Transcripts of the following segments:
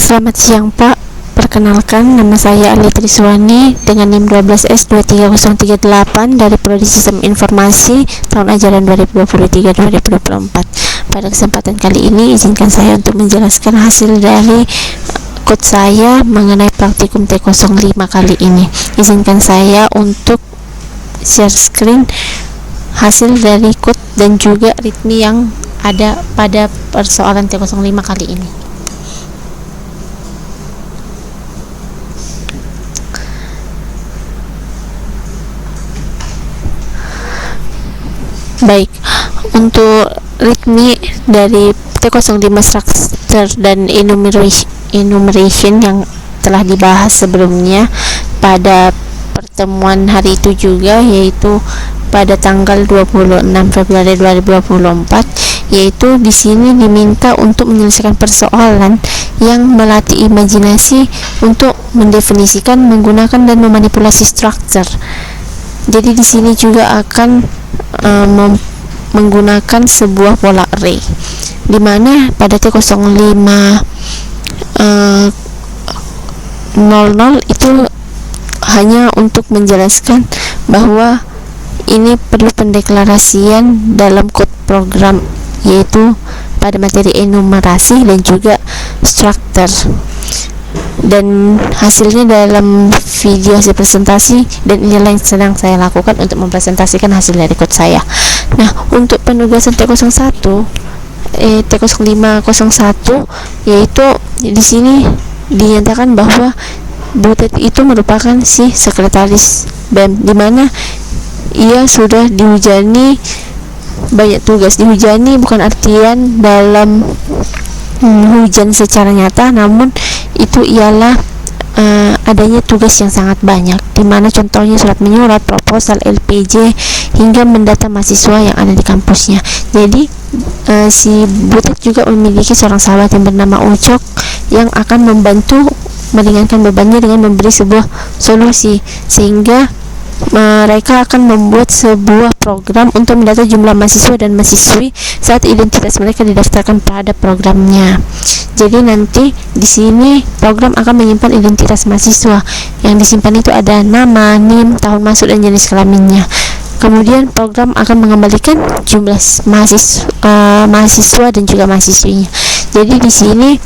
Selamat siang Pak, perkenalkan nama saya Ali Triswani dengan NIM 12S23038 dari Prodi Sistem Informasi tahun ajaran 2023-2024. Pada kesempatan kali ini izinkan saya untuk menjelaskan hasil dari code saya mengenai praktikum T05 kali ini. Izinkan saya untuk share screen hasil dari code dan juga ritmi yang ada pada persoalan T05 kali ini. Baik, untuk ritmi dari T05 structure dan enumeration yang telah dibahas sebelumnya pada pertemuan hari itu juga, yaitu pada tanggal 26 Februari 2024, yaitu di sini diminta untuk menyelesaikan persoalan yang melatih imajinasi untuk mendefinisikan, menggunakan dan memanipulasi structure. Jadi di sini juga akan menggunakan sebuah pola array, di mana pada T05 00 itu hanya untuk menjelaskan bahwa ini perlu pendeklarasian dalam code program, yaitu pada materi enumerasi dan juga structure. Dan hasilnya dalam video hasil presentasi, dan inilah yang sedang saya lakukan untuk mempresentasikan hasil dari code saya. Nah, untuk penugasan T0501 yaitu di sini dinyatakan bahwa Butet itu merupakan si sekretaris BEM, di mana ia sudah dihujani banyak tugas. Dihujani bukan artian dalam hujan secara nyata, namun itu ialah adanya tugas yang sangat banyak, di mana contohnya surat menyurat, proposal, LPJ, hingga mendata mahasiswa yang ada di kampusnya. Jadi si Butet juga memiliki seorang sahabat yang bernama Ucok yang akan membantu meringankan bebannya dengan memberi sebuah solusi, sehingga mereka akan membuat sebuah program untuk mendata jumlah mahasiswa dan mahasiswi saat identitas mereka didaftarkan pada programnya. Jadi nanti di sini program akan menyimpan identitas mahasiswa. Yang disimpan itu ada nama, NIM, tahun masuk dan jenis kelaminnya. Kemudian program akan mengembalikan jumlah mahasiswa dan juga mahasiswinya. Jadi di sini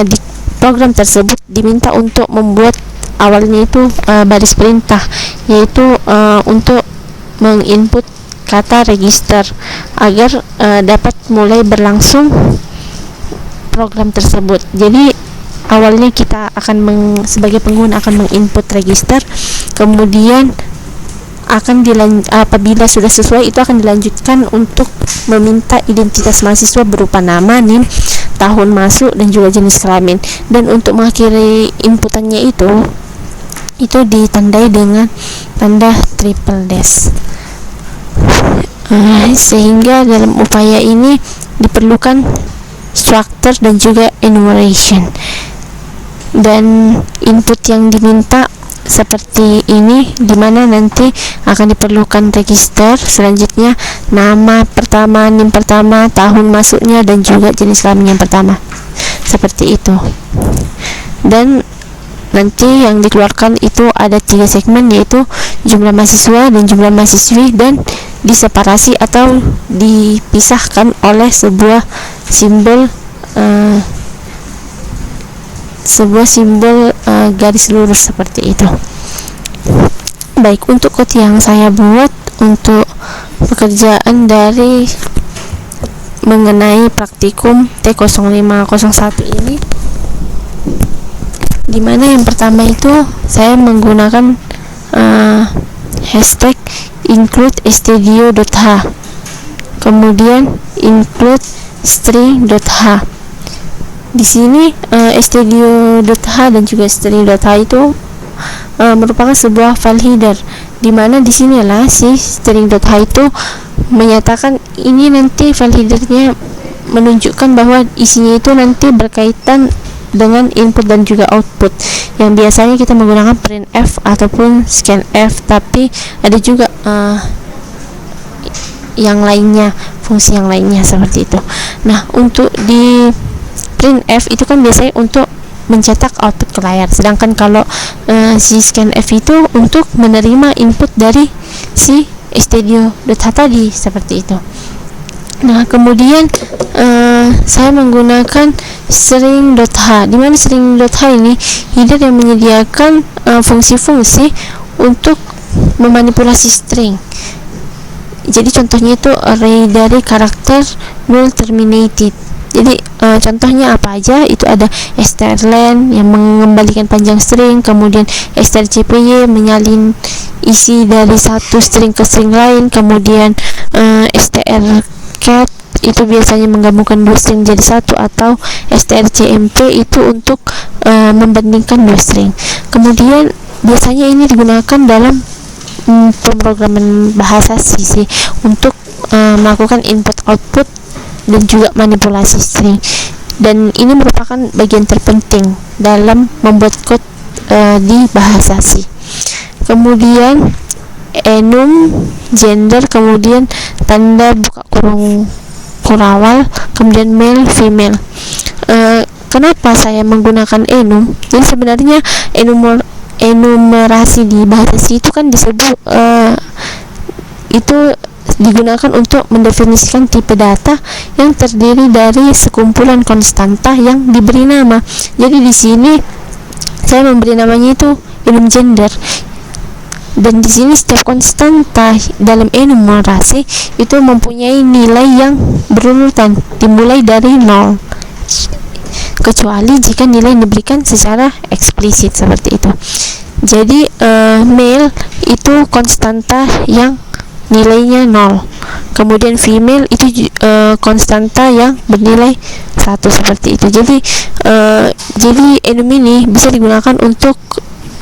di program tersebut diminta untuk membuat awalnya itu baris perintah, yaitu untuk menginput kata register agar dapat mulai berlangsung program tersebut. Jadi awalnya kita akan sebagai pengguna akan menginput register, kemudian akan apabila sudah sesuai itu akan dilanjutkan untuk meminta identitas mahasiswa berupa nama, NIM, tahun masuk dan juga jenis kelamin. Dan untuk mengakhiri inputannya itu ditandai dengan tanda triple dash. Sehingga dalam upaya ini diperlukan structure dan juga enumeration, dan input yang diminta seperti ini, dimana nanti akan diperlukan register, selanjutnya nama pertama, NIM pertama, tahun masuknya dan juga jenis kelamin yang pertama, seperti itu. Dan nanti yang dikeluarkan itu ada 3 segmen, yaitu jumlah mahasiswa dan jumlah mahasiswi, dan diseparasi atau dipisahkan oleh sebuah simbol garis lurus seperti itu. Baik, untuk code yang saya buat untuk pekerjaan dari mengenai praktikum T0501 ini, dimana yang pertama itu saya menggunakan hashtag include studio.h, kemudian include string.h. Di sini studio.h dan juga string.h itu merupakan sebuah file header, di mana di sinilah si string.h itu menyatakan ini nanti file headernya menunjukkan bahwa isinya itu nanti berkaitan dengan input dan juga output, yang biasanya kita menggunakan printf ataupun scanf, tapi ada juga yang lainnya, fungsi yang lainnya seperti itu. Nah, untuk di printf itu kan biasanya untuk mencetak output ke layar. Sedangkan kalau si scanf itu untuk menerima input dari si stdio.h tadi, seperti itu. Nah, kemudian saya menggunakan string.h, di mana string.h ini header yang menyediakan fungsi-fungsi untuk memanipulasi string. Jadi contohnya itu array dari karakter null terminated. Jadi contohnya apa aja? Itu ada strlen yang mengembalikan panjang string, kemudian strcpy menyalin isi dari satu string ke string lain, kemudian strcat itu biasanya menggabungkan dua string jadi satu, atau strcmp itu untuk membandingkan dua string. Kemudian biasanya ini digunakan dalam pemrograman bahasa C untuk melakukan input output dan juga manipulasi string, dan ini merupakan bagian terpenting dalam membuat code di bahasa C. Kemudian enum, gender, kemudian tanda buka kurung kurawal, kemudian male, female. Kenapa saya menggunakan enum? Jadi sebenarnya enumerasi di bahasa C itu kan disebut itu digunakan untuk mendefinisikan tipe data yang terdiri dari sekumpulan konstanta yang diberi nama. Jadi di sini saya memberi namanya itu enum gender, dan di sini setiap konstanta dalam enumerasi itu mempunyai nilai yang berurutan dimulai dari 0, kecuali jika nilai diberikan secara eksplisit seperti itu. Jadi male itu konstanta yang nilainya 0, kemudian female itu konstanta yang bernilai 1, seperti itu. Jadi enum ini bisa digunakan untuk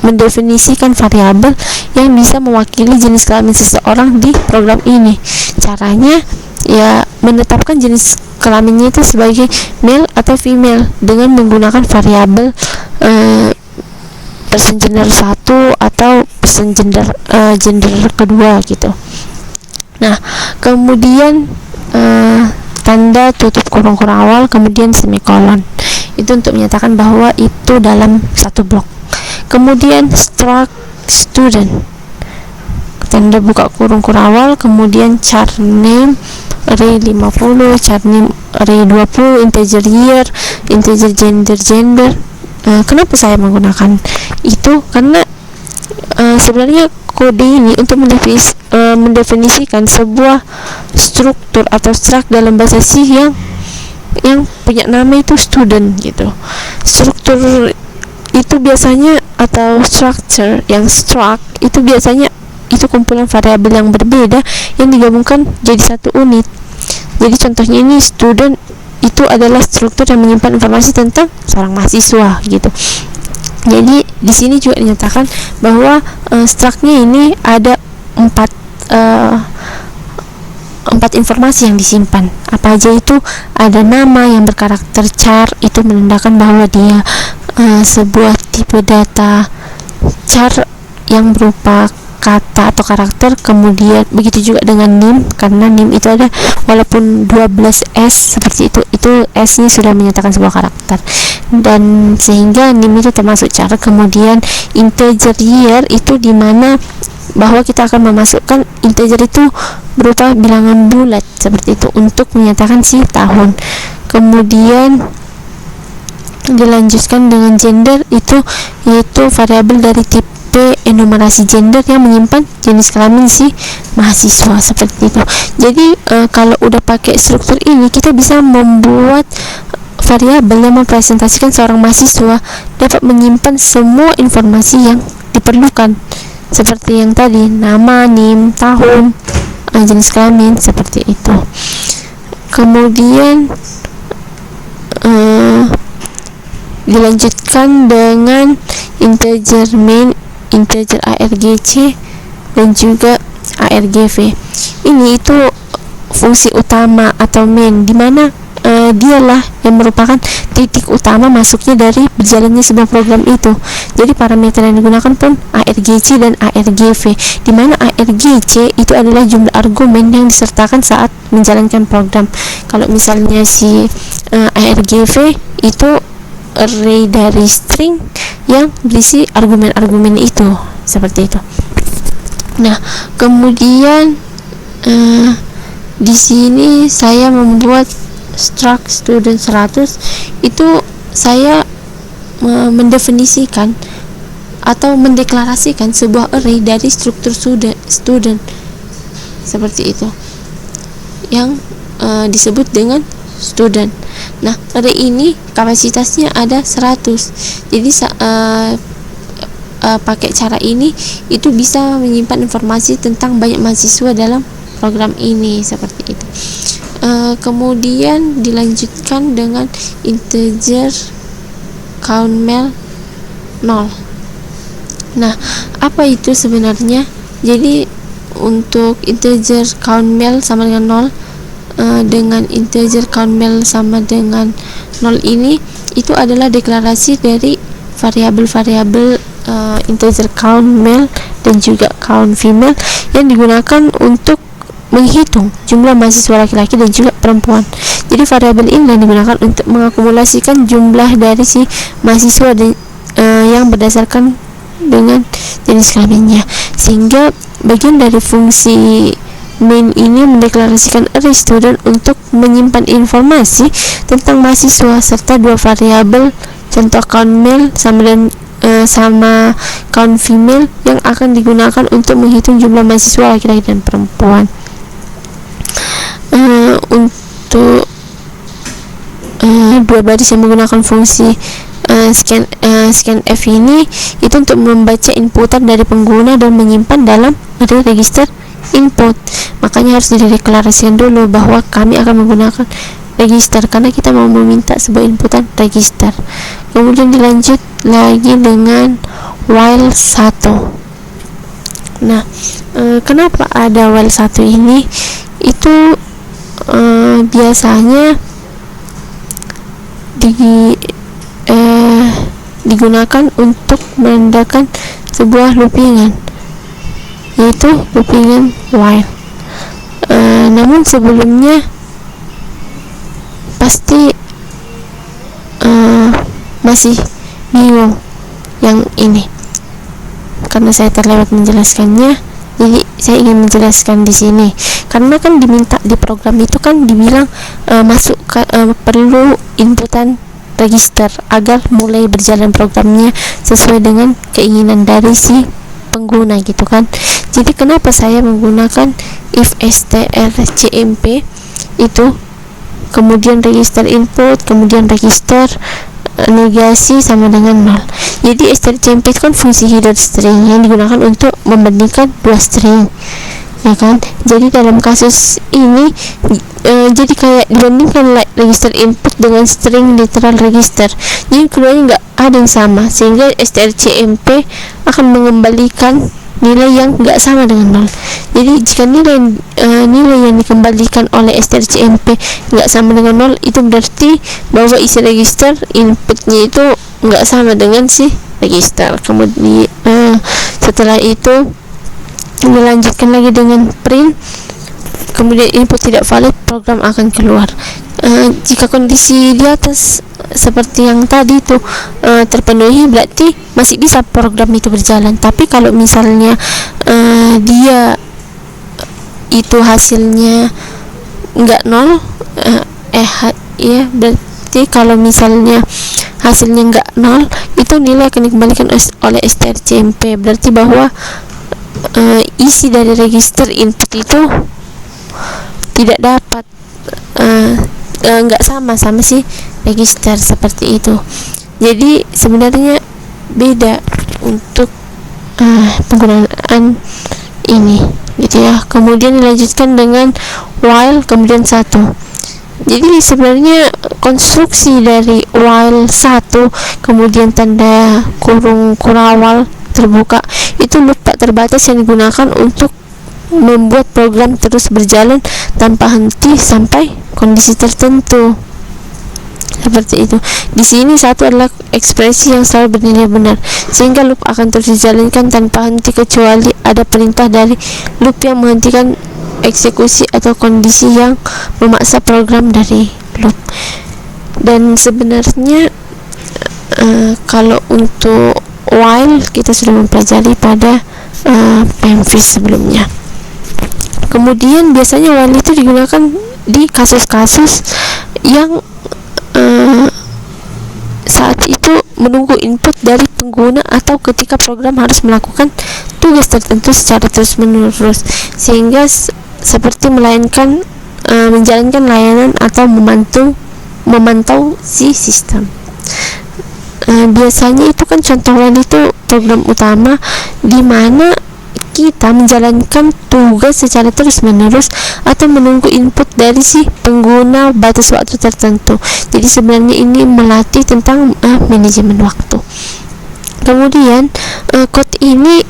mendefinisikan variabel yang bisa mewakili jenis kelamin seseorang di program ini. Caranya ya menetapkan jenis kelaminnya itu sebagai male atau female dengan menggunakan variabel person gender 1 atau person gender kedua gitu. Nah, kemudian tanda tutup kurung awal, kemudian semikolon, itu untuk menyatakan bahwa itu dalam satu blok. Kemudian struct student, tanda buka kurung awal, kemudian char name array 50, char name array 20, integer year, integer gender. Kenapa saya menggunakan itu? Karena sebenarnya kode ini untuk mendefinisikan sebuah struktur atau struct dalam bahasa C yang punya nama itu student gitu. Struktur itu biasanya, atau structure yang struct itu biasanya itu kumpulan variabel yang berbeda yang digabungkan jadi satu unit. Jadi contohnya ini student itu adalah struktur yang menyimpan informasi tentang seorang mahasiswa gitu. Jadi di sini juga dinyatakan bahwa struct-nya ini ada empat informasi yang disimpan. Apa aja itu? Ada nama yang berkarakter char, itu menandakan bahwa dia sebuah tipe data char yang berupa kata atau karakter. Kemudian begitu juga dengan nim, karena nim itu ada walaupun 12s seperti itu s nya sudah menyatakan sebuah karakter, dan sehingga nim itu termasuk char. Kemudian integer year itu dimana bahwa kita akan memasukkan integer itu berupa bilangan bulat seperti itu untuk menyatakan si tahun. Kemudian dilanjutkan dengan gender, itu yaitu variabel dari tipe enumerasi gender yang menyimpan jenis kelamin si mahasiswa seperti itu. Jadi kalau udah pakai struktur ini, kita bisa membuat variabel yang mempresentasikan seorang mahasiswa dapat menyimpan semua informasi yang diperlukan, seperti yang tadi, nama, nim, tahun, jenis kelamin, seperti itu. Kemudian dilanjutkan dengan integer main, integer argc, dan juga argv. Ini itu fungsi utama atau main, dimana dialah yang merupakan titik utama masuknya dari berjalannya sebuah program itu. Jadi parameter yang digunakan pun argc dan argv, dimana argc itu adalah jumlah argumen yang disertakan saat menjalankan program. Kalau misalnya si argv itu array dari string yang berisi argumen-argumen itu, seperti itu. Nah, kemudian di sini saya membuat struct student 100. Itu saya mendefinisikan atau mendeklarasikan sebuah array dari struktur student seperti itu, yang disebut dengan student. Nah, array ini kapasitasnya ada 100. Jadi pakai cara ini itu bisa menyimpan informasi tentang banyak mahasiswa dalam program ini, seperti itu. Kemudian dilanjutkan dengan integer countMel 0. Nah, apa itu sebenarnya? Jadi untuk integer countMel sama dengan 0, dengan integer countMel sama dengan 0 ini, itu adalah deklarasi dari variabel-variabel integer countMale dan juga count female yang digunakan untuk menghitung jumlah mahasiswa laki-laki dan juga perempuan. Jadi variabel ini yang digunakan untuk mengakumulasikan jumlah dari si mahasiswa yang berdasarkan dengan jenis kelaminnya, sehingga bagian dari fungsi main ini mendeklarasikan array student untuk menyimpan informasi tentang mahasiswa serta dua variabel, contoh count male sama count female, yang akan digunakan untuk menghitung jumlah mahasiswa laki-laki dan perempuan. Untuk dua baris yang menggunakan fungsi scanf ini itu untuk membaca inputan dari pengguna dan menyimpan dalam array register input. Makanya harus dideklarasikan dulu bahwa kami akan menggunakan register karena kita mau meminta sebuah inputan register. Kemudian dilanjut lagi dengan while 1. Nah, kenapa ada while 1 ini? Itu biasanya digunakan untuk menandakan sebuah loopingan, yaitu loopingan while. Namun sebelumnya pasti masih bingung yang ini karena saya terlewat menjelaskannya. Jadi saya ingin menjelaskan di sini karena kan diminta di program itu kan dibilang perlu inputan register agar mulai berjalan programnya sesuai dengan keinginan dari si pengguna gitu kan. Jadi kenapa saya menggunakan if strcmp itu, kemudian register input, kemudian register negasi sama dengan 0. Jadi strcmp itu kan fungsi header string yang digunakan untuk membandingkan dua string, ya kan. Jadi dalam kasus ini jadi kayak dibandingkan register input dengan string literal register, jadi keduanya nggak ada yang sama, sehingga strcmp akan mengembalikan nilai yang nggak sama dengan 0. Jadi jika nilai yang dikembalikan oleh strcmp nggak sama dengan 0, itu berarti bahwa isi register inputnya itu nggak sama dengan si register. Kemudian setelah itu dilanjutkan lagi dengan print, kemudian input tidak valid, program akan keluar. Jika kondisi di atas seperti yang tadi itu terpenuhi, berarti masih bisa program itu berjalan. Tapi kalau misalnya dia itu hasilnya enggak 0, ya berarti kalau misalnya hasilnya enggak 0, itu nilai akan dikembalikan oleh strcmp. Berarti bahwa isi dari register input itu tidak dapat nggak sama si register, seperti itu. Jadi sebenarnya beda untuk penggunaan ini gitu ya. Kemudian dilanjutkan dengan while kemudian 1. Jadi sebenarnya konstruksi dari while 1 kemudian tanda kurung kurawal terbuka itu loop tak terbatas yang digunakan untuk membuat program terus berjalan tanpa henti sampai kondisi tertentu, seperti itu. Di sini 1 adalah ekspresi yang selalu bernilai benar, sehingga loop akan terus dijalankan tanpa henti kecuali ada perintah dari loop yang menghentikan eksekusi atau kondisi yang memaksa program dari loop. Dan sebenarnya Kalau untuk while kita sudah mempelajari pada PMVis sebelumnya. Kemudian biasanya while itu digunakan di kasus-kasus yang saat itu menunggu input dari pengguna atau ketika program harus melakukan tugas tertentu secara terus-menerus, sehingga seperti menjalankan layanan atau memantau si sistem. Biasanya itu kan contoh while itu program utama di mana kita menjalankan tugas secara terus-menerus atau menunggu input dari si pengguna batas waktu tertentu. Jadi sebenarnya ini melatih tentang manajemen waktu. Kemudian code ini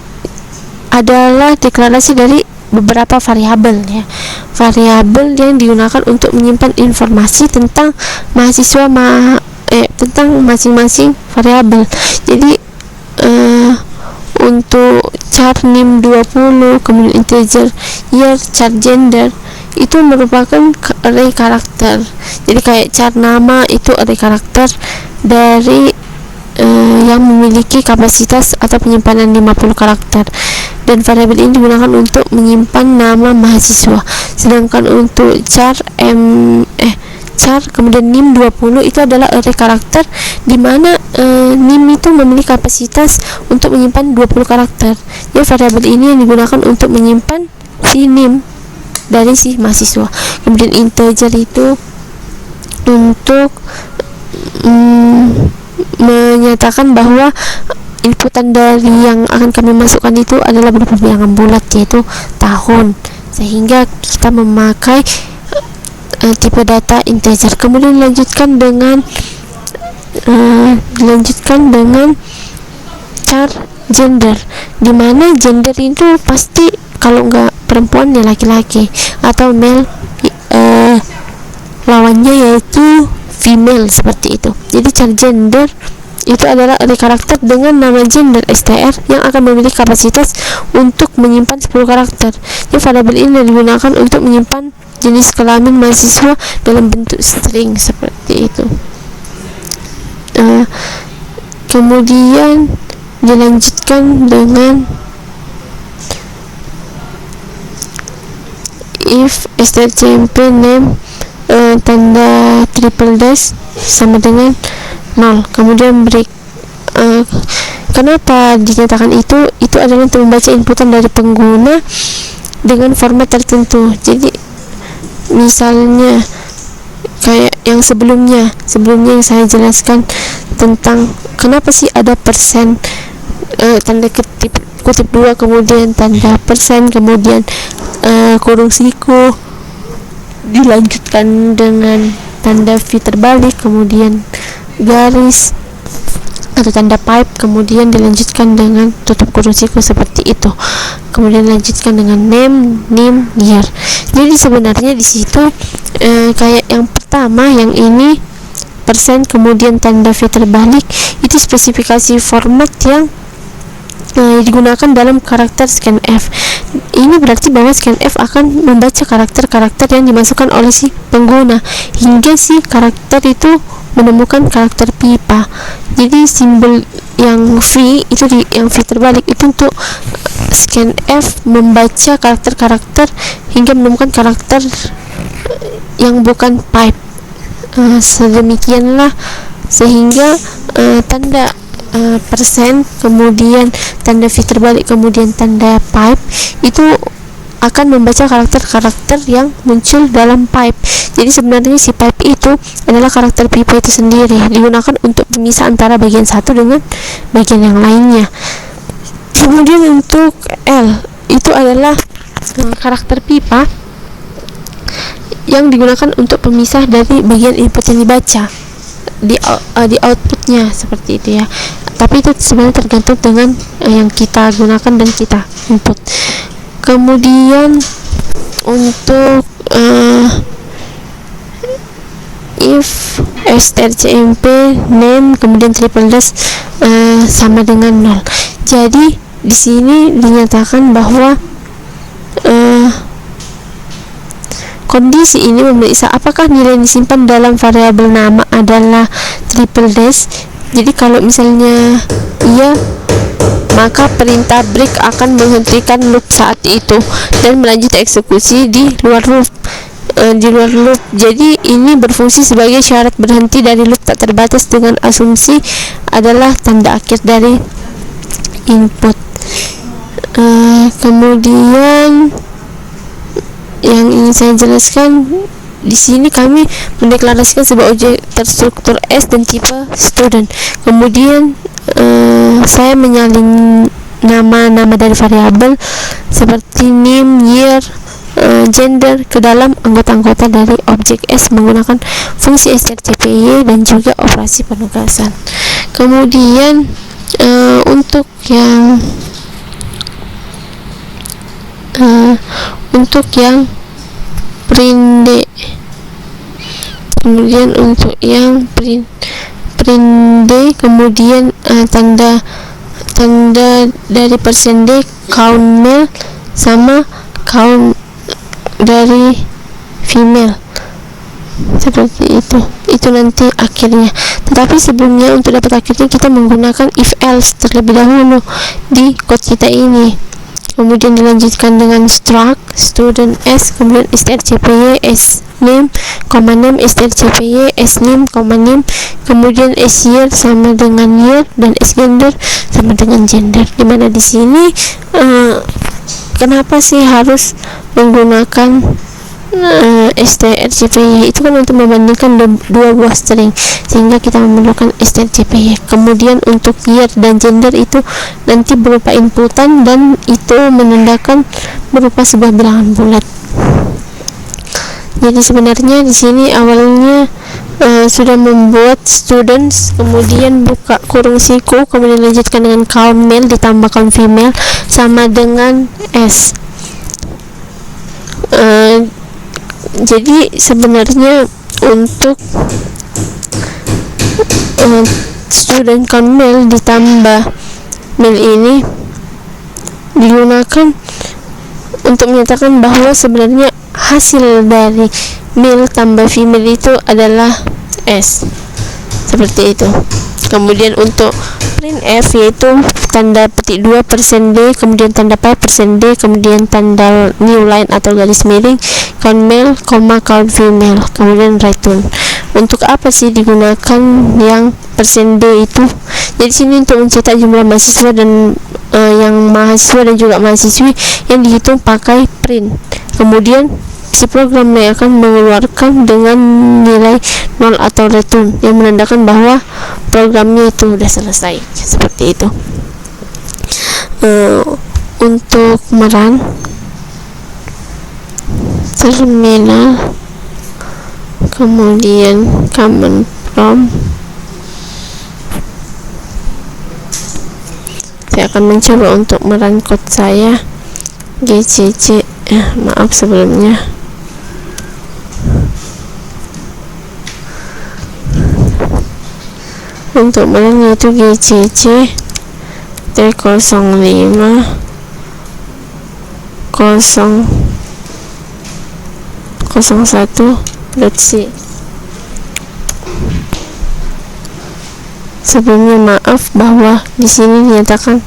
adalah deklarasi dari beberapa variabel ya. Variabel yang digunakan untuk menyimpan informasi tentang mahasiswa tentang masing-masing variabel. Jadi untuk char NIM 20, kemudian integer year, char gender itu merupakan array karakter. Jadi kayak char nama itu array karakter dari yang memiliki kapasitas atau penyimpanan 50 karakter, dan variabel ini digunakan untuk menyimpan nama mahasiswa. Sedangkan untuk char kemudian NIM 20 itu adalah array karakter di mana NIM itu memiliki kapasitas untuk menyimpan 20 karakter. Jadi variabel ini yang digunakan untuk menyimpan si NIM dari si mahasiswa. Kemudian integer itu untuk menyatakan bahwa inputan dari yang akan kami masukkan itu adalah berupa bilangan bulat, yaitu tahun, sehingga kita memakai tipe data integer. Kemudian dilanjutkan dengan char gender, di mana gender itu pasti kalau enggak perempuan ya laki-laki, atau male lawannya yaitu female, seperti itu. Jadi char gender itu adalah array karakter dengan nama gender str yang akan memiliki kapasitas untuk menyimpan 10 karakter. Jadi variabel ini digunakan untuk menyimpan jenis kelamin mahasiswa dalam bentuk string, seperti itu. Kemudian dilanjutkan dengan if strcmp name tanda triple dash sama dengan 0, kemudian break. Kenapa dinyatakan itu adalah untuk membaca inputan dari pengguna dengan format tertentu. Jadi misalnya kayak yang sebelumnya yang saya jelaskan tentang kenapa sih ada persen, tanda kutip 2, kemudian tanda persen, kemudian kurung siku, dilanjutkan dengan tanda V terbalik, kemudian garis atau tanda pipe, kemudian dilanjutkan dengan tutup kurung siku, seperti itu. Kemudian dilanjutkan dengan name, NIM, year. Jadi sebenarnya di situ kayak yang pertama, yang ini persen kemudian tanda V terbalik, itu spesifikasi format yang digunakan dalam karakter scanf. Ini berarti bahwa scanf akan membaca karakter-karakter yang dimasukkan oleh si pengguna hingga si karakter itu menemukan karakter pipa. Jadi simbol yang V itu yang V terbalik itu untuk scanf membaca karakter-karakter hingga menemukan karakter yang bukan pipe. Sedemikianlah sehingga tanda persen, kemudian tanda V terbalik, kemudian tanda pipe itu akan membaca karakter-karakter yang muncul dalam pipe. Jadi sebenarnya si pipe itu adalah karakter pipa itu sendiri, digunakan untuk pemisah antara bagian satu dengan bagian yang lainnya. Kemudian untuk L itu adalah karakter pipa yang digunakan untuk pemisah dari bagian input yang dibaca di outputnya, seperti itu ya. Tapi itu sebenarnya tergantung dengan yang kita gunakan dan kita input. Kemudian untuk if strcmp name kemudian triple dash sama dengan 0. Jadi di sini dinyatakan bahwa kondisi ini memeriksa apakah nilai yang disimpan dalam variabel nama adalah triple dash Jadi kalau misalnya iya, maka perintah break akan menghentikan loop saat itu dan melanjutkan eksekusi di luar loop. Jadi ini berfungsi sebagai syarat berhenti dari loop tak terbatas dengan asumsi adalah tanda akhir dari input. Kemudian yang ingin saya jelaskan di sini, kami mendeklarasikan sebuah objek terstruktur S dan tipe student. Kemudian saya menyalin nama-nama dari variabel seperti name, year, gender ke dalam anggota-anggota dari objek S menggunakan fungsi strcpy dan juga operasi penugasan. Kemudian untuk yang print D, kemudian untuk yang print D, kemudian tanda dari %D count male sama count dari female, seperti itu nanti akhirnya. Tetapi sebelumnya, untuk dapat akhirnya kita menggunakan if else terlebih dahulu di code kita ini. Kemudian dilanjutkan dengan struct student S, kemudian strcpy s name, name strcpy s name, name, kemudian s year sama dengan year dan s gender sama dengan gender. Dimana di sini kenapa sih harus menggunakan strcpy? Itu kan untuk membandingkan dua buah string, sehingga kita memerlukan strcpy. Kemudian untuk year dan gender itu nanti berupa inputan dan itu menandakan berupa sebuah bilangan bulat. Jadi sebenarnya di sini awalnya sudah membuat students, kemudian buka kurung siku, kemudian lanjutkan dengan count male ditambah count female sama dengan s. Jadi sebenarnya untuk student count male ditambah male ini digunakan untuk menyatakan bahwa sebenarnya hasil dari male tambah female itu adalah S, seperti itu. Kemudian untuk printf, yaitu tanda petik 2 %D, kemudian tanda pi %D, kemudian tanda new line atau garis miring, count male, count female, kemudian return. Untuk apa sih digunakan yang %D itu? Jadi sini untuk mencetak jumlah mahasiswa dan yang mahasiswa dan juga mahasiswi yang dihitung pakai print. Kemudian si programnya akan mengeluarkan dengan nilai 0 atau return yang menandakan bahwa programnya itu sudah selesai, seperti itu. Untuk merun terminal, kemudian command prompt, saya akan mencoba untuk merun code saya gcc. Maaf sebelumnya. Untuk merun yaitu gcc T05 001.c. Sebelumnya maaf bahwa di sini dinyatakan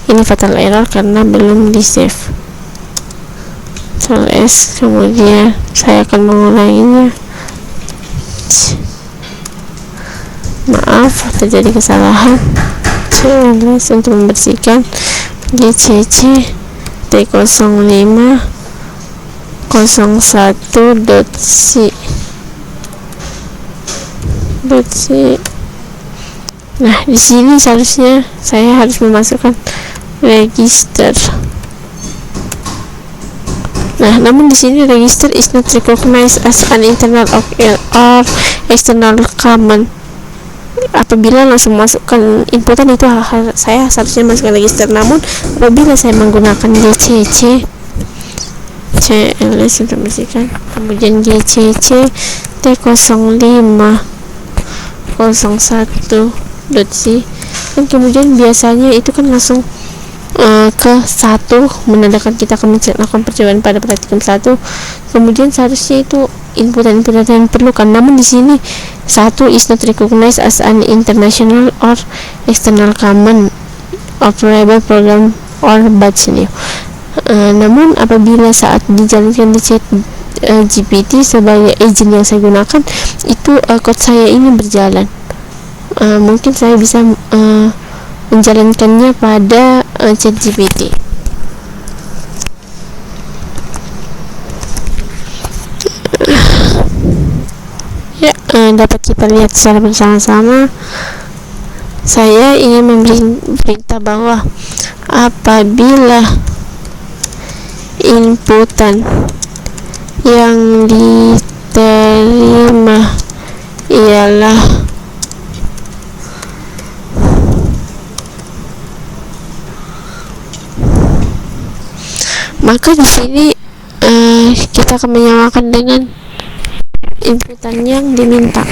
ini fatal error karena belum di save. S, kemudian saya akan mengulanginya. Maaf terjadi kesalahan. Untuk membersihkan gcc T05 01.c. Nah, di sini seharusnya saya harus memasukkan register. Nah, namun di sini register is not recognized as an internal or external command. Apabila langsung masukkan inputan itu saya seharusnya masukkan register, namun apabila saya menggunakan gcc cls untuk bersihkan, kemudian gcc T05 01.c, dan kemudian biasanya itu kan langsung ke 1, menandakan kita akan melakukan percobaan pada praktikum 1. Kemudian seharusnya itu inputan-inputan yang diperlukan. Namun di sini satu is not recognized as an international or external common operable program or batch new. Namun apabila saat dijalankan di chat GPT sebagai agent yang saya gunakan, itu kode saya ini berjalan. Mungkin saya bisa menjalankannya pada chat GPT. Ya, dapat kita lihat secara bersama-sama. Saya ingin memberitahu bahwa apabila inputan yang diterima ialah maka di sini kita akan menyamakan dengan inputan yang diminta.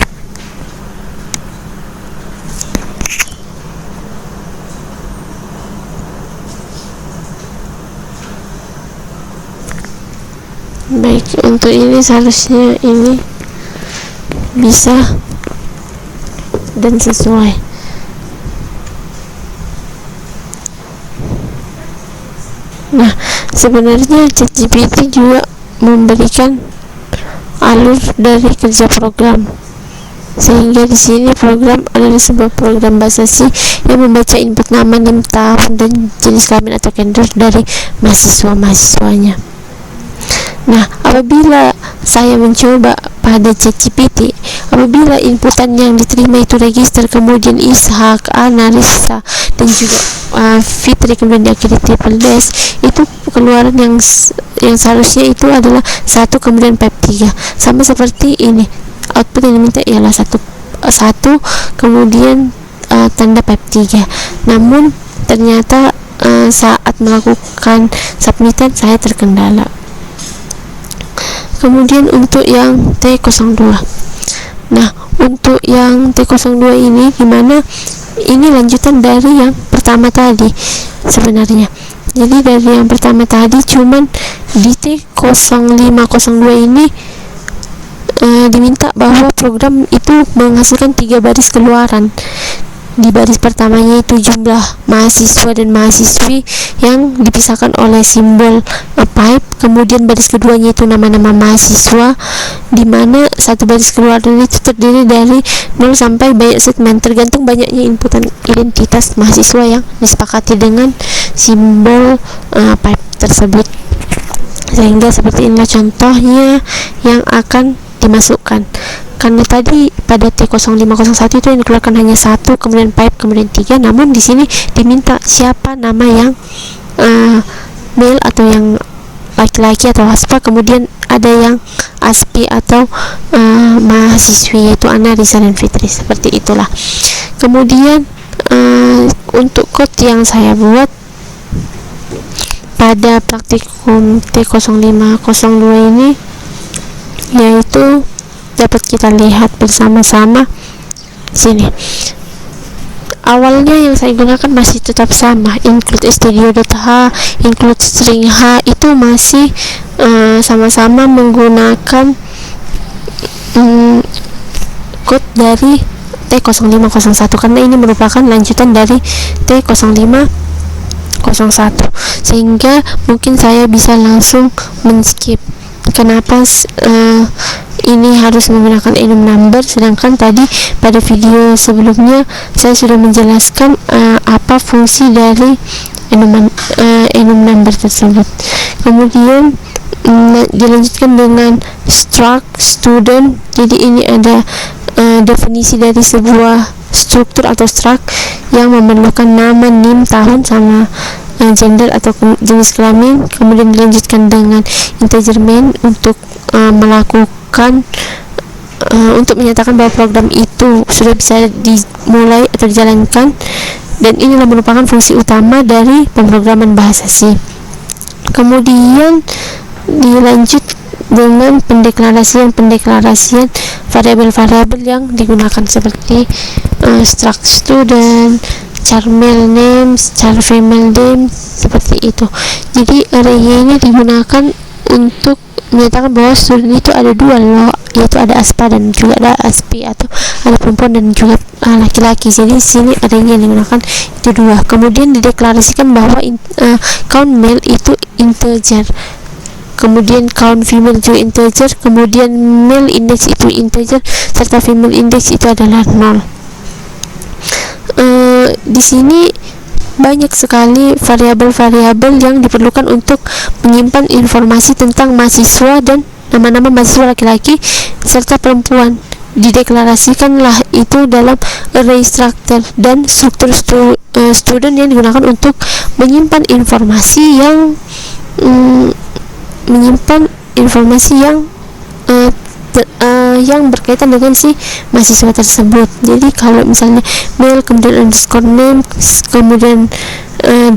Baik, untuk ini seharusnya ini bisa dan sesuai. Nah, sebenarnya ChatGPT juga memberikan alur dari kerja program, sehingga di sini program adalah sebuah program bahasa C yang membaca input nama, NIM, tahun, dan jenis kelamin atau gender dari mahasiswanya. Nah, apabila saya mencoba pada ChatGPT, apabila inputan yang diterima itu register, kemudian Ishak, Ana, Risa, dan juga Fitri, kemudian diakhiri triple dash, itu keluaran yang seharusnya itu adalah 1 kemudian pipe 3, sama seperti ini. Output yang diminta ialah satu kemudian tanda pipe 3. Namun ternyata saat melakukan submitan saya terkendala. Kemudian untuk yang T02, nah untuk yang T02 ini gimana? Ini lanjutan dari yang pertama tadi sebenarnya. Jadi dari yang pertama tadi, cuman di T0502 ini diminta bahwa program itu menghasilkan 3 baris keluaran. Di baris pertamanya itu jumlah mahasiswa dan mahasiswi yang dipisahkan oleh simbol pipe. Kemudian baris keduanya itu nama-nama mahasiswa, di mana satu baris keluaran itu terdiri dari 0 sampai banyak segmen, tergantung banyaknya inputan identitas mahasiswa yang disepakati dengan simbol pipe tersebut. Sehingga seperti inilah contohnya yang akan dimasukkan. Karena tadi pada T0501 itu yang dikeluarkan hanya 1, kemudian pipe, kemudian 3. Namun di sini diminta siapa nama yang male atau yang laki-laki atau haspa, kemudian ada yang aspi atau mahasiswi, yaitu Ana, Risa, dan Fitri. Seperti itulah. Kemudian untuk code yang saya buat pada praktikum T0502 ini, yaitu dapat kita lihat bersama-sama sini. Awalnya yang saya gunakan masih tetap sama, include studio.h, include string h, itu masih sama-sama menggunakan code dari T0501, karena ini merupakan lanjutan dari T0501, sehingga mungkin saya bisa langsung men-skip. Kenapa ini harus menggunakan enum number, sedangkan tadi pada video sebelumnya saya sudah menjelaskan apa fungsi dari enum number tersebut. Kemudian dilanjutkan dengan struct student. Jadi ini ada definisi dari sebuah struktur atau struct yang memerlukan nama, NIM, tahun, sama gender atau jenis kelamin. Kemudian dilanjutkan dengan integer main untuk melakukan untuk menyatakan bahwa program itu sudah bisa dimulai atau dijalankan, dan inilah merupakan fungsi utama dari pemrograman bahasa C. Kemudian dilanjut dengan pendeklarasian variabel-variabel yang digunakan seperti struct student, char male names, char female names, seperti itu. Jadi array ini digunakan untuk menyatakan bahwa student itu ada dua loh, yaitu ada aspa dan juga ada aspi, atau ada perempuan dan juga laki-laki. Jadi sini adanya yang digunakan itu dua. Kemudian dideklarasikan bahwa count male itu integer, kemudian count female juga integer, kemudian male index itu integer, serta female index itu adalah 0. Di sini banyak sekali variabel-variabel yang diperlukan untuk menyimpan informasi tentang mahasiswa dan nama-nama mahasiswa laki-laki serta perempuan. Dideklarasikanlah itu dalam array structure, dan struktur student yang digunakan untuk menyimpan informasi yang berkaitan dengan si mahasiswa tersebut. Jadi kalau misalnya male kemudian underscore name kemudian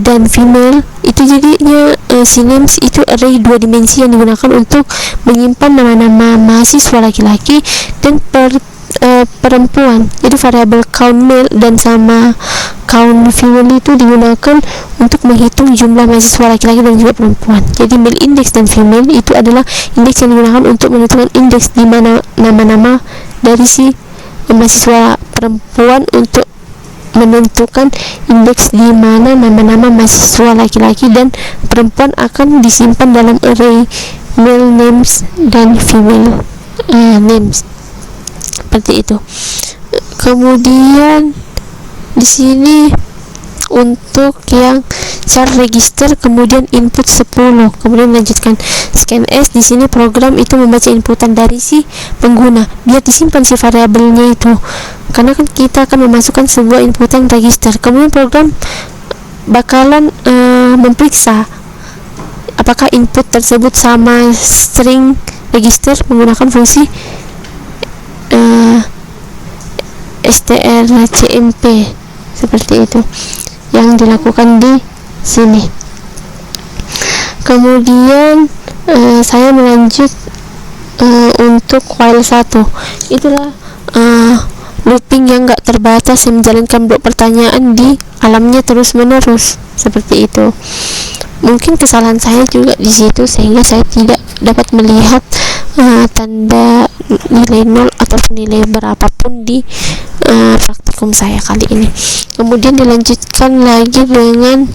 dan female, itu jadinya si names itu array 2 dimensi yang digunakan untuk menyimpan nama-nama mahasiswa laki-laki dan perempuan. Jadi variabel count male dan sama count female itu digunakan untuk menghitung jumlah mahasiswa laki-laki dan juga perempuan. Jadi male index dan female itu adalah indeks yang digunakan untuk menentukan indeks di mana nama-nama dari si mahasiswa perempuan, untuk menentukan indeks di mana nama-nama mahasiswa laki-laki dan perempuan akan disimpan dalam array male names dan female names. Seperti itu. Kemudian di sini untuk yang char register kemudian input 10. Kemudian melanjutkan scan S. Di sini program itu membaca inputan dari si pengguna biar disimpan si variabelnya itu, karena kan kita akan memasukkan sebuah inputan register. Kemudian program bakalan memeriksa apakah input tersebut sama string register menggunakan fungsi strcmp, seperti itu yang dilakukan di sini. Kemudian saya melanjut untuk while 1. Itulah looping yang gak terbatas yang menjalankan blok pertanyaan di alamnya terus menerus, seperti itu. Mungkin kesalahan saya juga di situ sehingga saya tidak dapat melihat tanda nilai 0 atau nilai berapapun di praktikum saya kali ini. Kemudian dilanjutkan lagi dengan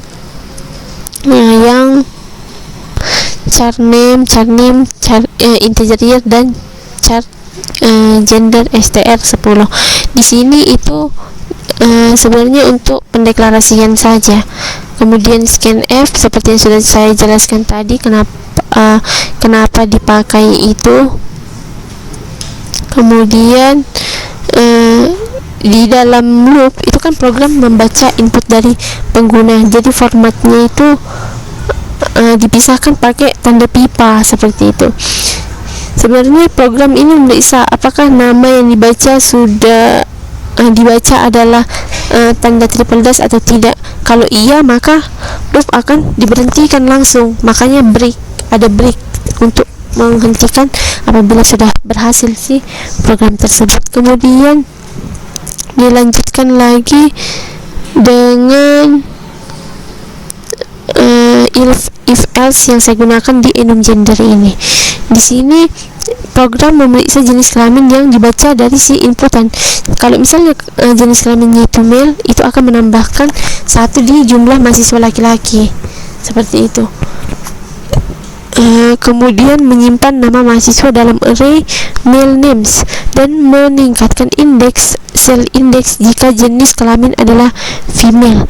yang char name, char integer year dan char gender str10. Di sini itu sebenarnya untuk pendeklarasian saja. Kemudian scan F seperti yang sudah saya jelaskan tadi kenapa dipakai itu. Kemudian di dalam loop itu kan program membaca input dari pengguna, jadi formatnya itu dipisahkan pakai tanda pipa, seperti itu. Sebenarnya program ini memeriksa apakah nama yang dibaca sudah dibaca adalah tanda triple dash atau tidak. Kalau iya, maka loop akan diberhentikan langsung, makanya ada break untuk menghentikan apabila sudah berhasil si program tersebut. Kemudian dilanjutkan lagi dengan if else yang saya gunakan di enum gender ini. Di sini program memeriksa jenis kelamin yang dibaca dari si inputan. Kalau misalnya jenis kelaminnya itu male, itu akan menambahkan 1 di jumlah mahasiswa laki-laki, seperti itu. Kemudian menyimpan nama mahasiswa dalam array male names dan meningkatkan indeks cell index jika jenis kelamin adalah female.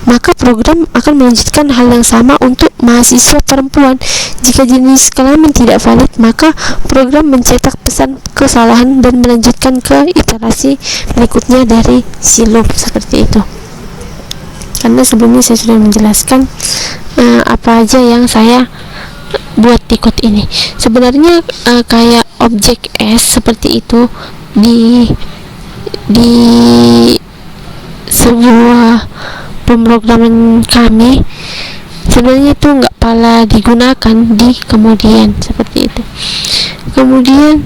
Maka program akan melanjutkan hal yang sama untuk mahasiswa perempuan. Jika jenis kelamin tidak valid, maka program mencetak pesan kesalahan dan melanjutkan ke iterasi berikutnya dari si loop, seperti itu. Karena sebelumnya saya sudah menjelaskan apa aja yang saya buat di code ini. Sebenarnya kayak objek S seperti itu di sebuah pemrograman kami, sebenarnya itu nggak pala digunakan di kemudian, seperti itu. Kemudian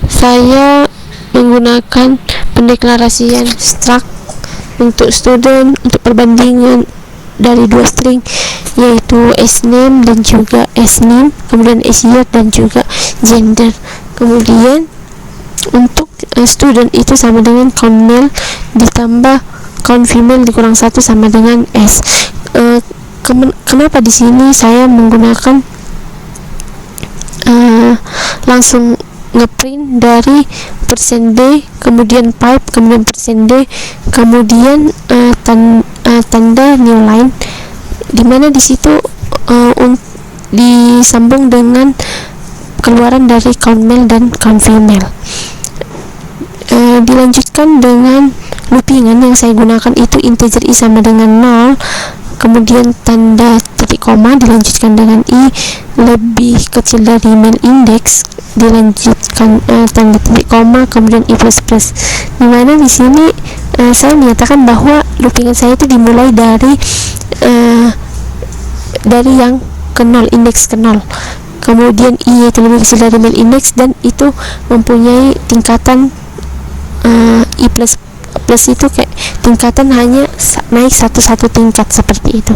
saya menggunakan pendeklarasian struct untuk student untuk perbandingan dari 2 string yaitu S-name dan juga S-name, kemudian S-year dan juga gender. Kemudian untuk student itu sama dengan count male ditambah count female dikurang 1 sama dengan S. Kenapa di sini saya menggunakan langsung ngeprint dari %d, kemudian pipe, kemudian %d, kemudian tanda new line, dimana di situ disambung dengan keluaran dari count male dan count female. Dilanjutkan dengan loopingan yang saya gunakan itu integer i sama dengan 0, kemudian tanda titik koma, dilanjutkan dengan i lebih kecil dari male index, dilanjutkan tanda titik koma, kemudian i plus plus. Dimana di sini saya menyatakan bahwa loopingan saya itu dimulai dari yang ke 0, indeks ke 0, kemudian i itu lebih kecil dari male index dan itu mempunyai tingkatan i plus plus itu kayak tingkatan hanya naik satu tingkat seperti itu.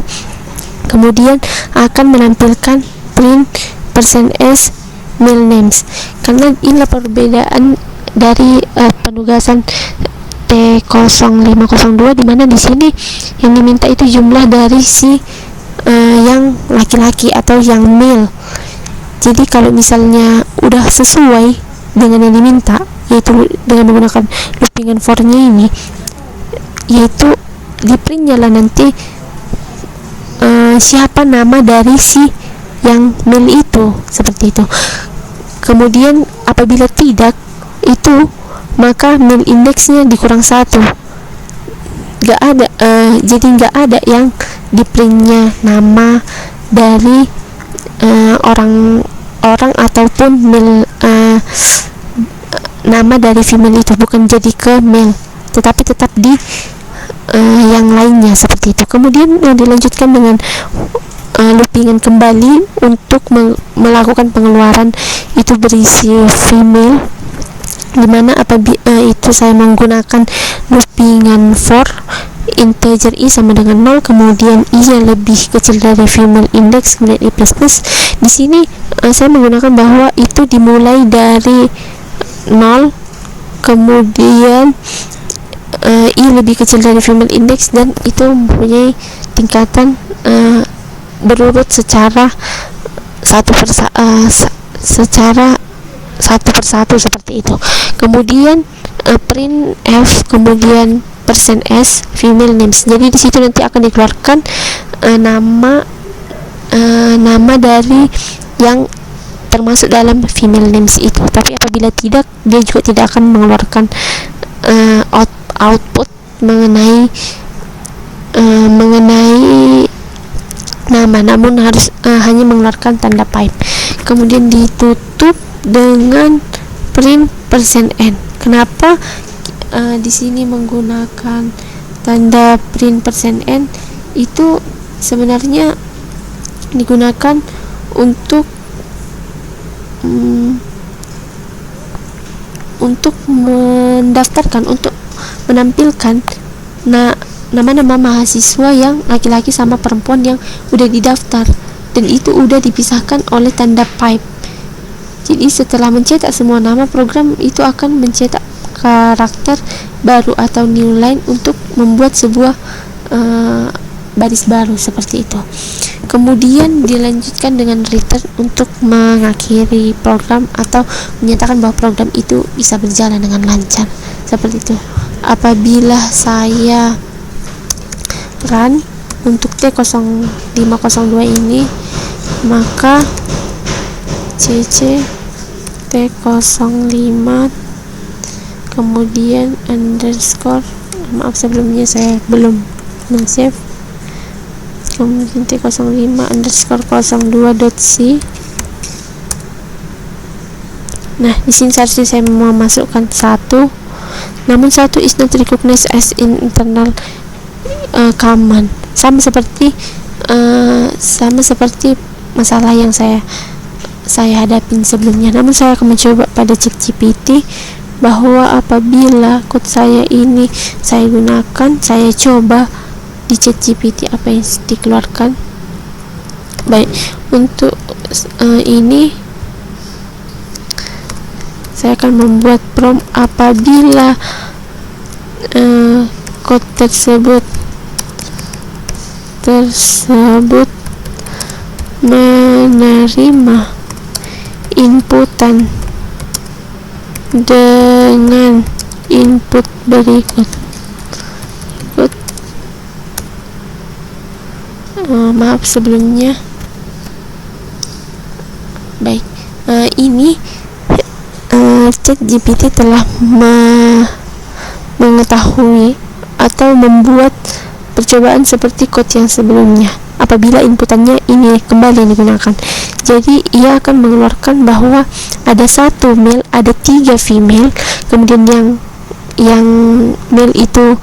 Kemudian akan menampilkan print %s male names, karena inilah perbedaan dari penugasan T0502, di mana di sini yang diminta itu jumlah dari si yang laki-laki atau yang male. Jadi kalau misalnya udah sesuai dengan yang diminta, yaitu dengan menggunakan loopingan for-nya ini, yaitu di printnya lah nanti siapa nama dari si yang male itu, seperti itu. Kemudian apabila tidak itu, maka male indexnya dikurang 1, gak ada, jadi gak ada yang di printnya nama dari orang ataupun male, nama dari female itu bukan jadi ke male, tetapi tetap di yang lainnya seperti itu. Kemudian dilanjutkan dengan loopingan kembali untuk melakukan pengeluaran itu berisi female, dimana apabila itu saya menggunakan loopingan for integer i sama dengan 0, kemudian i yang lebih kecil dari female index, kemudian i plus plus. Di sini saya menggunakan bahwa itu dimulai dari 0, kemudian i lebih kecil dari female index dan itu mempunyai tingkatan berurut secara satu persatu seperti itu. Kemudian print f, kemudian %s female names. Jadi di situ nanti akan dikeluarkan nama dari yang termasuk dalam female names itu. Tapi apabila tidak, dia juga tidak akan mengeluarkan output mengenai nama, namun harus hanya mengeluarkan tanda pipe. Kemudian ditutup dengan print %n. Kenapa di sini menggunakan tanda print %n? Itu sebenarnya digunakan untuk mendaftarkan, untuk menampilkan nama-nama mahasiswa yang laki-laki sama perempuan yang udah didaftar, dan itu udah dipisahkan oleh tanda pipe. Jadi setelah mencetak semua nama, program itu akan mencetak karakter baru atau new line untuk membuat sebuah baris baru seperti itu. Kemudian dilanjutkan dengan return untuk mengakhiri program atau menyatakan bahwa program itu bisa berjalan dengan lancar, seperti itu. Apabila saya run untuk T0502 ini, maka cc T05 kemudian underscore, maaf sebelumnya saya belum men-save, kemudian T05 underscore 02.c. Nah, di sini seharusnya saya memasukkan 1, namun 1 is not recognized as in internal command, sama seperti masalah yang saya hadapin sebelumnya. Namun saya akan mencoba pada ChatGPT bahwa apabila code saya ini saya gunakan, saya coba di ChatGPT apa yang dikeluarkan. Baik, untuk ini saya akan membuat prompt apabila kode tersebut menerima inputan dengan input berikut. Maaf sebelumnya. Baik, ini ChatGPT telah mengetahui atau membuat percobaan seperti code yang sebelumnya apabila inputannya ini kembali digunakan. Jadi ia akan mengeluarkan bahwa ada 1 male, ada 3 female, kemudian yang male itu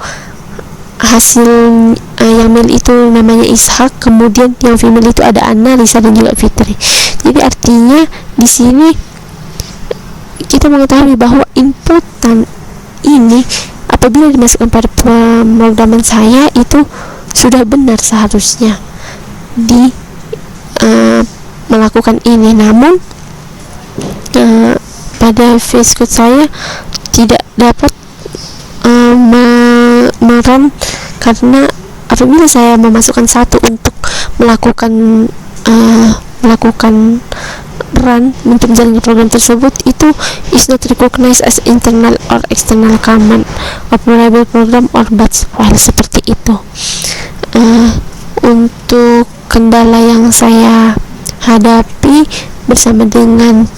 yang male itu namanya Ishak, kemudian yang female itu ada Anna, Lisa dan juga Fitri. Jadi artinya di sini kita mengetahui bahwa inputan ini apabila dimasukkan pada pemrograman saya itu sudah benar seharusnya melakukan ini, namun pada VS Code saya tidak dapat merun karena apabila saya memasukkan 1 untuk melakukan run untuk menjalani program tersebut, itu is not recognized as internal or external command, operable program or batch file, seperti itu. Untuk kendala yang saya hadapi bersama dengan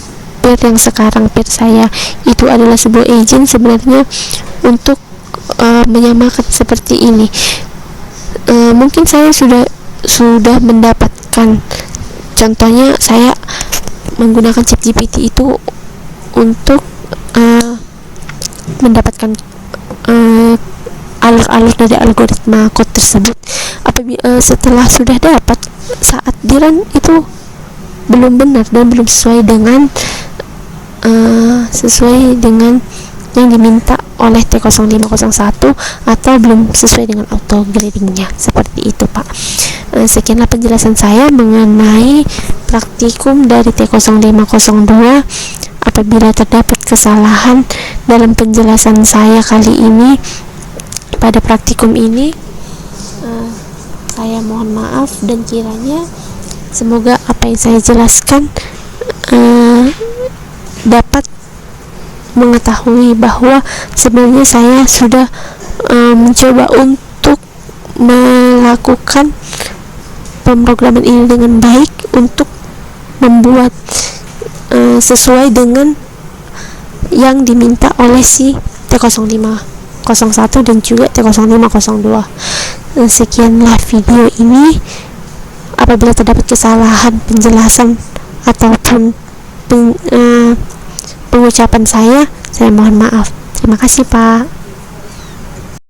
pair yang sekarang, pair saya itu adalah sebuah agent sebenarnya untuk menyamakan seperti ini. Mungkin saya sudah mendapatkan, contohnya saya menggunakan ChatGPT itu untuk mendapatkan alur-alur dari algoritma code tersebut. Apabila setelah sudah dapat, saat di run itu belum benar dan belum sesuai dengan yang diminta oleh T0501 atau belum sesuai dengan auto gradingnya, seperti itu Pak. Sekianlah penjelasan saya mengenai praktikum dari T0502. Apabila terdapat kesalahan dalam penjelasan saya kali ini pada praktikum ini, saya mohon maaf, dan kiranya semoga apa yang saya jelaskan dapat mengetahui bahwa sebenarnya saya sudah mencoba untuk melakukan pemrograman ini dengan baik untuk membuat sesuai dengan yang diminta oleh si T0501 dan juga T0502. Sekianlah video ini. Apabila terdapat kesalahan penjelasan ataupun pengucapan saya mohon maaf. Terima kasih Pak.